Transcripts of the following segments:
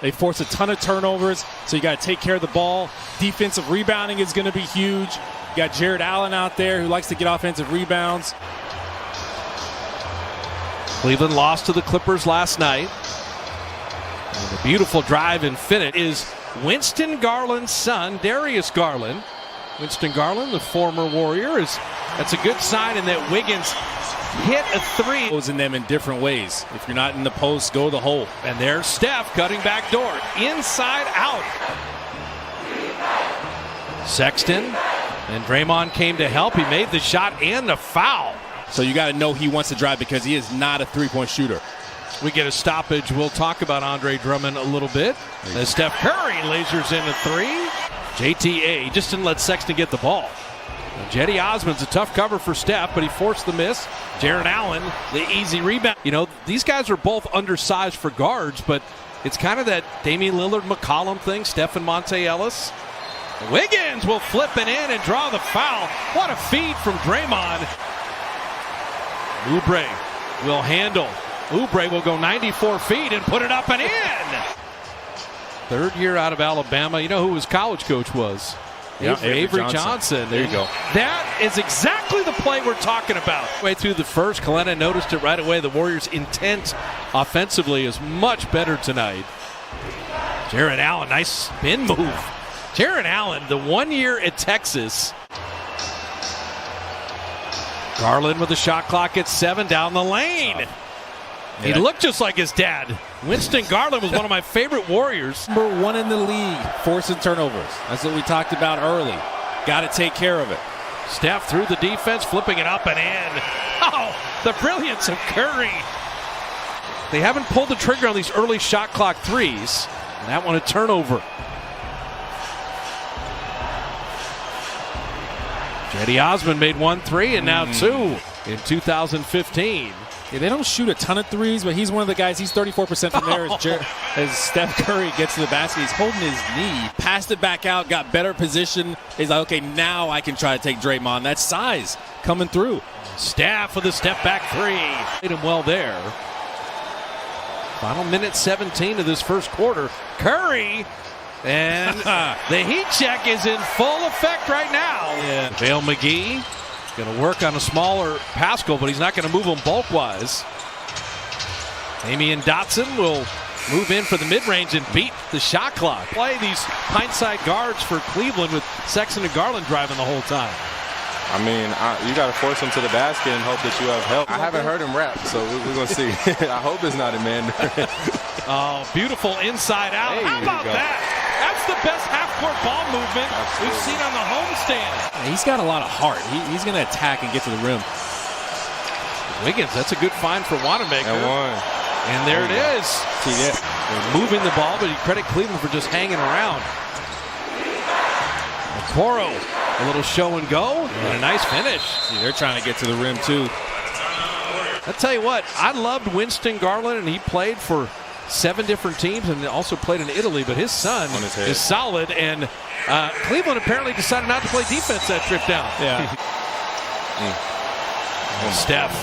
They force a ton of turnovers, so you got to take care of the ball. Defensive rebounding is going to be huge. You got Jared Allen out there who likes to get offensive rebounds. Cleveland lost to the Clippers last night. And the beautiful drive and finish is Winston Garland's son, Darius Garland. Winston Garland, the former Warrior, that's a good sign in that Wiggins hit a three. Goes in them in different ways. If you're not in the post, go the hole. And there's Steph cutting back door, inside out. Sexton and Draymond came to help. He made the shot and the foul. So you got to know he wants to drive because he is not a three-point shooter. We get a stoppage. We'll talk about Andre Drummond a little bit. As Steph Curry lasers in a three. JTA just didn't let Sexton get the ball. Jetty Osman's a tough cover for Steph, but he forced the miss. Jared Allen, the easy rebound. You know, these guys are both undersized for guards, but it's kind of that Damian Lillard-McCollum thing, Steph and Monte Ellis. Wiggins will flip it in and draw the foul. What a feed from Draymond. Oubre will handle. Oubre will go 94 feet and put it up and in. Third year out of Alabama. You know who his college coach was? Yeah, Avery Johnson. There you go. That is exactly the play we're talking about. Way through the first, Kalena noticed it right away. The Warriors' intent offensively is much better tonight. Jared Allen, nice spin move. Jared Allen, the 1 year at Texas. Garland with the shot clock at 7 down the lane. He looked just like his dad. Winston Garland was one of my favorite Warriors. Number 1 in the league, forcing turnovers. That's what we talked about early. Got to take care of it. Steph through the defense, flipping it up and in. Oh, the brilliance of Curry. They haven't pulled the trigger on these early shot clock threes. And that one a turnover. Jetty Osman made 1 3 and now 2 in 2015. Yeah, they don't shoot a ton of threes, but he's one of the guys. He's 34% from there as Steph Curry gets to the basket. He's holding his knee, passed it back out, got better position. He's like, okay, now I can try to take Draymond. That's size coming through. Steph with a step back 3. Hit him well there. Final minute 17 of this first quarter. Curry, and the heat check is in full effect right now. Yeah. Vail McGee going to work on a smaller Pascal, but he's not going to move him bulk-wise. Damian Dotson will move in for the mid-range and beat the shot clock. Play these hindsight guards for Cleveland with Sexton and Garland driving the whole time. I mean, you got to force him to the basket and hope that you have help. I haven't heard him rap, so we're going to see. I hope it's not a man. Oh, beautiful inside out. Hey, how about that? That's the best half-court ball movement we've seen on the homestand. He's got a lot of heart. He's going to attack and get to the rim. Wiggins, that's a good find for Wanamaker. And one. And there it is. See that? They're moving the ball, but you credit Cleveland for just hanging around. Okoro, a little show and go, and a nice finish. See, they're trying to get to the rim, too. I'll tell you what, I loved Winston Garland, and he played for 7 different teams and also played in Italy, but his son is solid, and Cleveland apparently decided not to play defense that trip down. Yeah. Steph,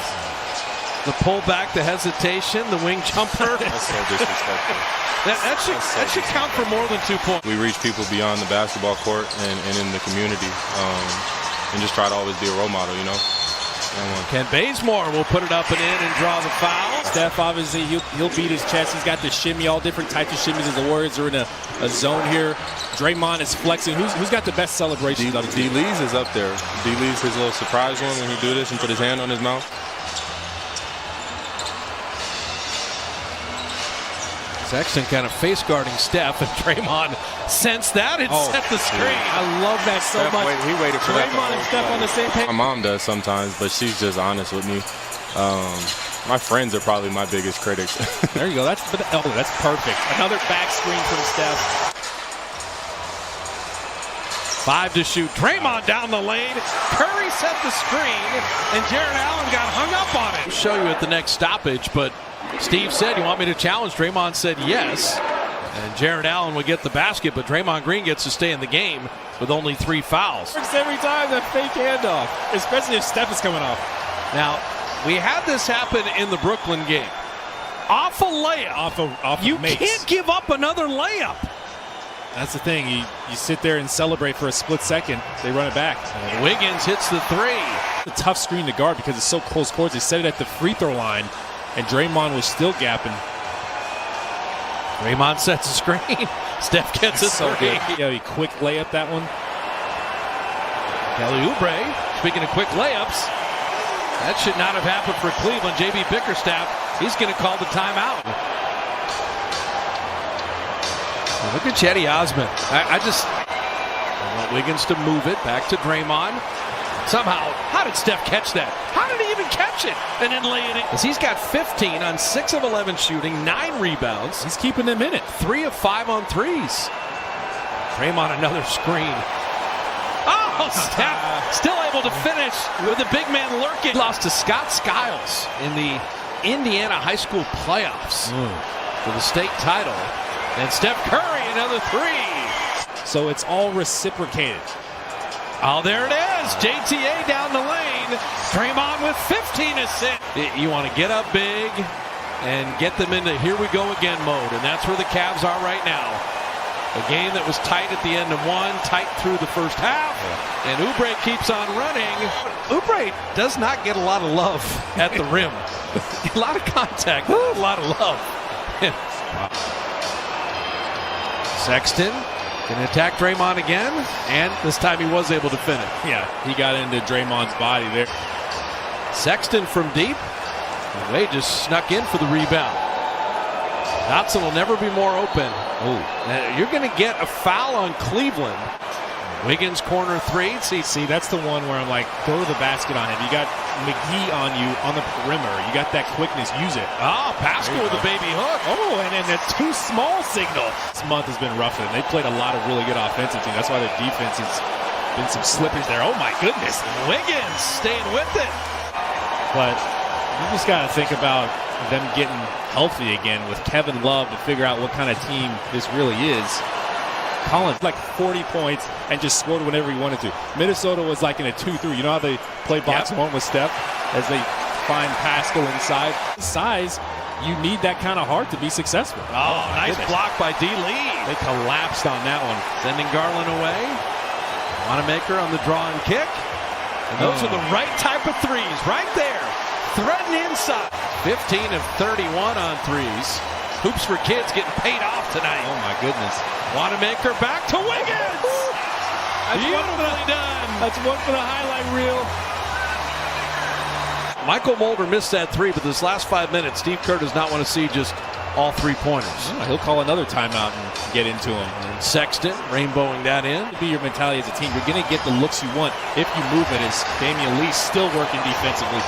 the pullback, the hesitation, the wing jumper. That's so disrespectful. That should count for more than 2 points. We reach people beyond the basketball court and in the community, and just try to always be a role model, you know. Ken Bazemore will put it up and in and draw the foul. Steph, obviously, he'll beat his chest. He's got the shimmy, all different types of shimmies as the Warriors are in a zone here. Draymond is flexing. Who's got the best celebration? D-Lee's is up there. D-Lee's his little surprise one when he do this and put his hand on his mouth. Sexton kind of face guarding Steph, and Draymond sensed that and set the screen. I love that so much. He waited for that. Draymond and Steph on the same page. My mom does sometimes, but she's just honest with me. My friends are probably my biggest critics. There you go. That's perfect. Another back screen from Steph. 5 to shoot. Draymond down the lane. Curry set the screen, and Jared Allen got hung up on it. We'll show you at the next stoppage, but Steve said, "You want me to challenge?" Draymond said yes. And Jared Allen would get the basket, but Draymond Green gets to stay in the game with only 3 fouls. Works every time, that fake handoff, especially if Steph is coming off. Now, we had this happen in the Brooklyn game. Off a layup. Off you makes. can't give up another layup. That's the thing. You sit there and celebrate for a split second. They run it back. And Wiggins hits the three. A tough screen to guard because it's so close quarters. They set it at the free throw line, and Draymond was still gapping. Draymond sets a screen. Steph gets a three. Yeah, he quick layup that one. Kelly Oubre, speaking of quick layups, that should not have happened for Cleveland. J.B. Bickerstaff, he's going to call the timeout. Look at Cedi Osman. I want Wiggins to move it back to Draymond. Somehow, how did Steph catch that? How did he even catch it and then lay it in? Because he's got 15 on 6 of 11 shooting, 9 rebounds. He's keeping them in it. 3 of 5 on threes. Draymond, another screen. Oh, Steph still able to finish with the big man lurking. Lost to Scott Skiles in the Indiana high school playoffs for the state title. And Steph Curry, another three. So it's all reciprocated. Oh, there it is. JTA down the lane. Draymond with 15 assists. You want to get up big and get them into here we go again mode. And that's where the Cavs are right now. A game that was tight at the end of one, tight through the first half. And Oubre keeps on running. Oubre does not get a lot of love at the rim. A lot of contact, a lot of love. Sexton can attack Draymond again, and this time he was able to finish. Yeah, he got into Draymond's body there. Sexton from deep. Wade just snuck in for the rebound. Dotson will never be more open. You're going to get a foul on Cleveland. Wiggins corner three. See, that's the one where I'm like, go to the basket on him. You got McGee on you on the perimeter. You got that quickness. Use it. Oh, Pascal with a baby hook. Oh, and then the too small signal. This month has been rough for them. They played a lot of really good offensive teams. That's why their defense has been some slippage there. Oh, my goodness. Wiggins staying with it. But you just got to think about them getting healthy again with Kevin Love to figure out what kind of team this really is. Collins like 40 points and just scored whenever he wanted to. Minnesota was like in a 2-3. You know how they play box one with Steph as they find Pascal inside. Size, you need that kind of heart to be successful. Oh, nice block by D. Lee. They collapsed on that one. Sending Garland away. Wanamaker on the draw and kick. And those are the right type of threes right there. Threading inside. 15 of 31 on threes. Hoops for kids getting paid off tonight. Oh, my goodness. Wanamaker back to Wiggins. Beautifully done. That's one for the highlight reel. Michael Mulder missed that three, but this last 5 minutes, Steve Kerr does not want to see just all three-pointers. Yeah, he'll call another timeout and get into him. And Sexton rainbowing that in. To be your mentality as a team, you're going to get the looks you want if you move it. As Damian Lee still working defensively.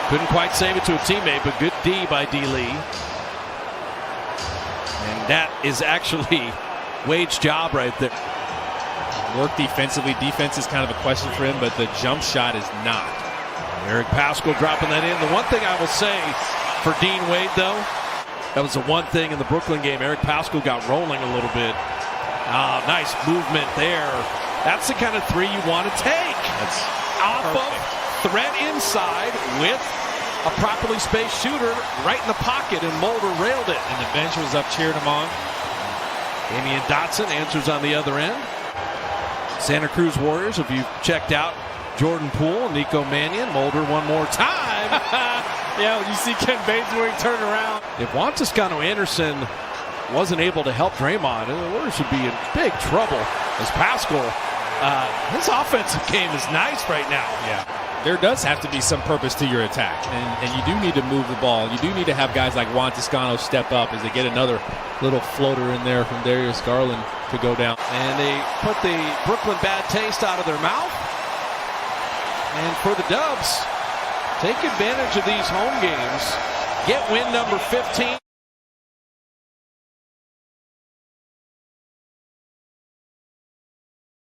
Couldn't quite save it to a teammate, but good D by D. Lee. And that is actually Wade's job right there. Work defensively. Defense is kind of a question for him, but the jump shot is not. Eric Pascal dropping that in. The one thing I will say for Dean Wade, though, that was the one thing in the Brooklyn game. Eric Pascal got rolling a little bit. Nice movement there. That's the kind of three you want to take. That's off perfect. Of threat inside with a properly spaced shooter right in the pocket, and Mulder railed it. And the bench was up cheering him on. Damian Dotson answers on the other end. Santa Cruz Warriors, if you've checked out Jordan Poole, Nico Mannion, Mulder one more time. Yeah, you see Ken Bates where he turned around. If Juan Toscano-Anderson wasn't able to help Draymond, the Warriors would be in big trouble as Pascal. His offensive game is nice right now. Yeah. There does have to be some purpose to your attack, and you do need to move the ball. You do need to have guys like Juan Toscano step up as they get another little floater in there from Darius Garland to go down. And they put the Brooklyn bad taste out of their mouth. And for the Dubs, take advantage of these home games. Get win number 15.